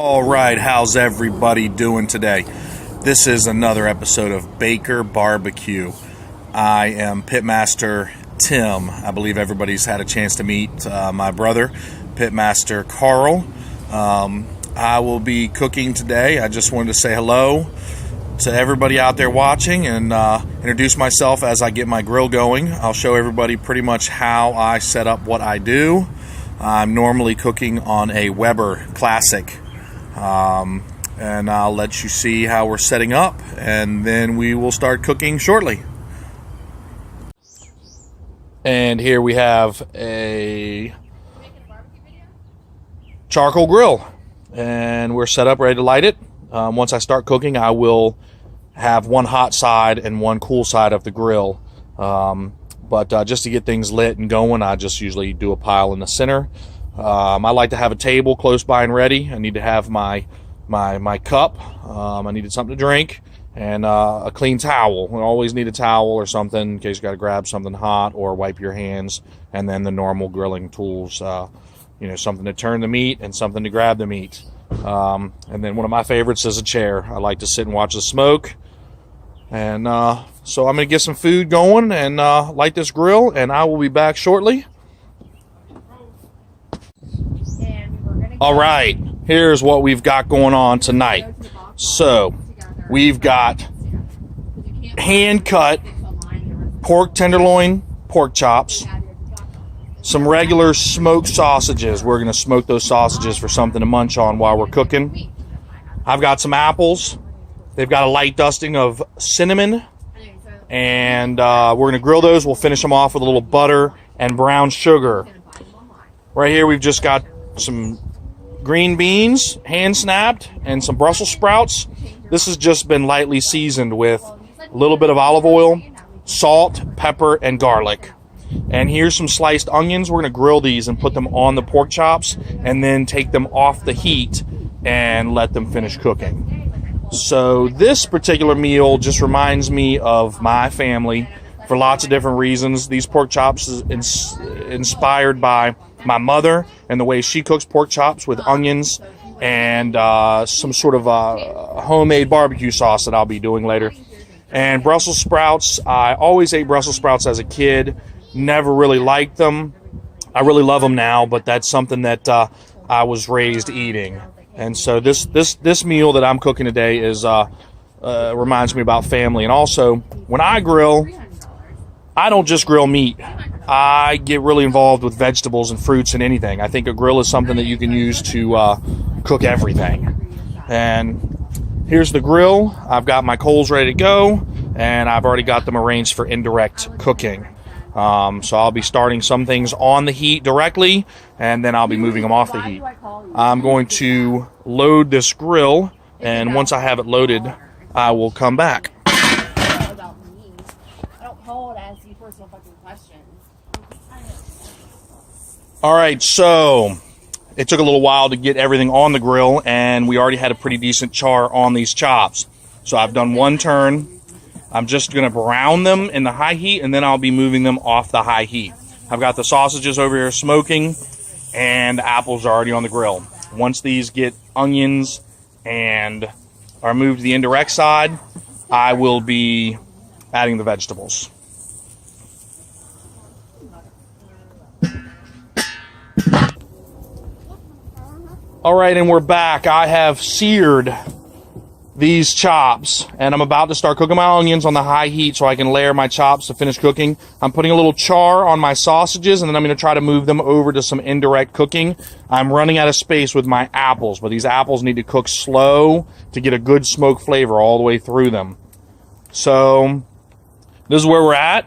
All right, how's everybody doing today? This is another episode of Baker Barbecue. I am Pitmaster Tim. I believe everybody's had a chance to meet my brother, Pitmaster Carl. I will be cooking today. I just wanted to say hello to everybody out there watching and introduce myself as I get my grill going. I'll show everybody pretty much how I set up what I do. I'm normally cooking on a Weber Classic. And I'll let you see how we're setting up, and then we will start cooking shortly. And here we have a charcoal grill, and we're set up ready to light it. Once I start cooking, I will have one hot side and one cool side of the grill. But just to get things lit and going, I just usually do a pile in the center. I like to have a table close by and ready. I need to have my cup. I needed something to drink and a clean towel. We always need a towel or something in case you got to grab something hot or wipe your hands. And then the normal grilling tools, something to turn the meat and something to grab the meat. And then one of my favorites is a chair. I like to sit and watch the smoke. And so I'm going to get some food going and light this grill, and I will be back shortly. All right, here's what we've got going on tonight. So we've got hand-cut pork tenderloin, pork chops, some regular smoked sausages. We're going to smoke those sausages for something to munch on while we're cooking. I've got some apples. They've got a light dusting of cinnamon, and we're going to grill those. We'll finish them off with a little butter and brown sugar. Right here we've just got some green beans, hand snapped, and some Brussels sprouts. This has just been lightly seasoned with a little bit of olive oil, salt, pepper, and garlic. And here's some sliced onions. We're going to grill these and put them on the pork chops and then take them off the heat and let them finish cooking. So this particular meal just reminds me of my family for lots of different reasons. These pork chops is inspired by my mother and the way she cooks pork chops with onions and some sort of homemade barbecue sauce that I'll be doing later. And Brussels sprouts, I always ate Brussels sprouts as a kid, never really liked them. I really love them now, but that's something that I was raised eating. And so this meal that I'm cooking today is reminds me about family. And also, when I grill, I don't just grill meat. I get really involved with vegetables and fruits and anything. I think a grill is something that you can use to cook everything. And here's the grill. I've got my coals ready to go, and I've already got them arranged for indirect cooking. So I'll be starting some things on the heat directly, and then I'll be moving them off the heat. I'm going to load this grill, and once I have it loaded, I will come back. All right, so it took a little while to get everything on the grill, and we already had a pretty decent char on these chops. So I've done one turn. I'm just going to brown them in the high heat, and then I'll be moving them off the high heat. I've got the sausages over here smoking, and the apples are already on the grill. Once these get onions and are moved to the indirect side, I will be adding the vegetables. All right, and we're back. I have seared these chops, and I'm about to start cooking my onions on the high heat so I can layer my chops to finish cooking. I'm putting a little char on my sausages, and then I'm going to try to move them over to some indirect cooking. I'm running out of space with my apples, but these apples need to cook slow to get a good smoke flavor all the way through them. So this is where we're at.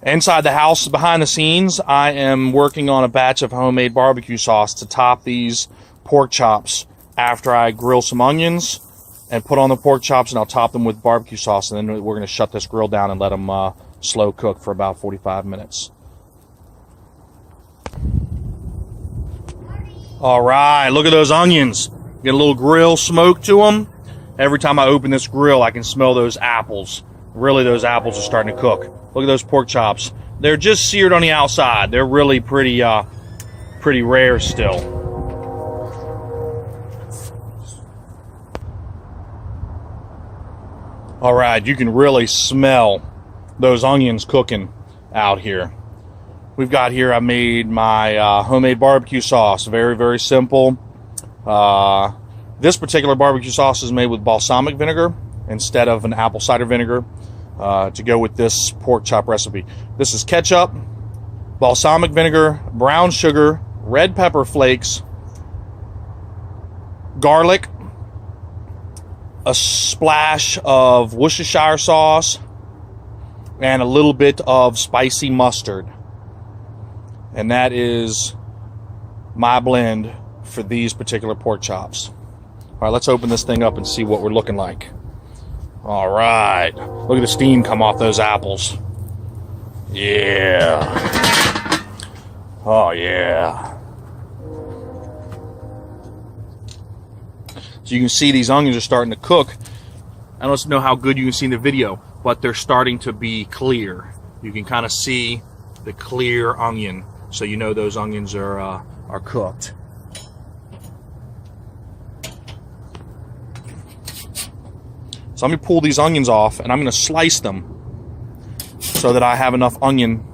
Inside the house, behind the scenes, I am working on a batch of homemade barbecue sauce to top these pork chops after I grill some onions and put on the pork chops, and I'll top them with barbecue sauce, and then we're going to shut this grill down and let them slow cook for about 45 minutes. All right, look at those onions. Get a little grill smoke to them. Every time I open this grill, I can smell those apples. Really, those apples are starting to cook. Look at those pork chops. They're just seared on the outside. They're really pretty rare still. All right, you can really smell those onions cooking out here. We've got here, I made my homemade barbecue sauce. Very, very simple. This particular barbecue sauce is made with balsamic vinegar instead of an apple cider vinegar to go with this pork chop recipe. This is ketchup, balsamic vinegar, brown sugar, red pepper flakes, garlic, a splash of Worcestershire sauce, and a little bit of spicy mustard. And that is my blend for these particular pork chops. All right, let's open this thing up and see what we're looking like. All right, look at the steam come off those apples. Yeah. Oh, yeah. So you can see these onions are starting to cook. I don't know how good you can see in the video, but they're starting to be clear. You can kind of see the clear onion, so you know those onions are cooked. So let me pull these onions off, and I'm going to slice them so that I have enough onion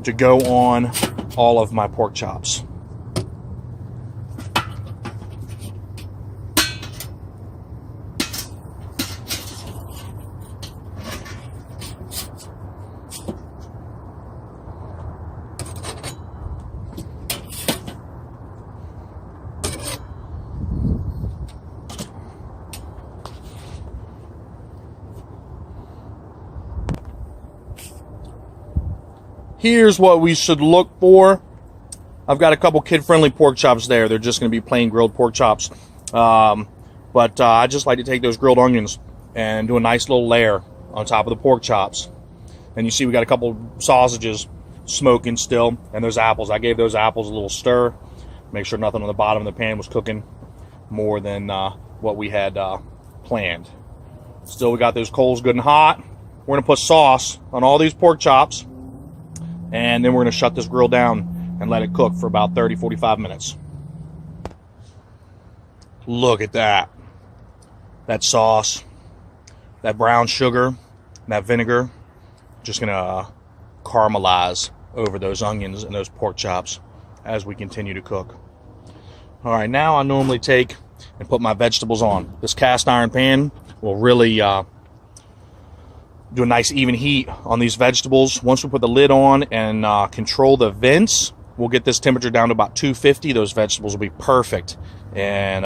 to go on all of my pork chops. Here's what we should look for. I've got a couple kid-friendly pork chops there. They're just going to be plain grilled pork chops. But I just like to take those grilled onions and do a nice little layer on top of the pork chops. And you see we got a couple sausages smoking still, and those apples. I gave those apples a little stir. Make sure nothing on the bottom of the pan was cooking more than what we had planned. Still, we got those coals good and hot. We're going to put sauce on all these pork chops. And then we're going to shut this grill down and let it cook for about 30-45 minutes. Look at that. That sauce, that brown sugar, that vinegar, just going to caramelize over those onions and those pork chops as we continue to cook. All right, now I normally take and put my vegetables on. This cast iron pan will really do a nice even heat on these vegetables. Once we put the lid on and control the vents, we'll get this temperature down to about 250. Those vegetables will be perfect. And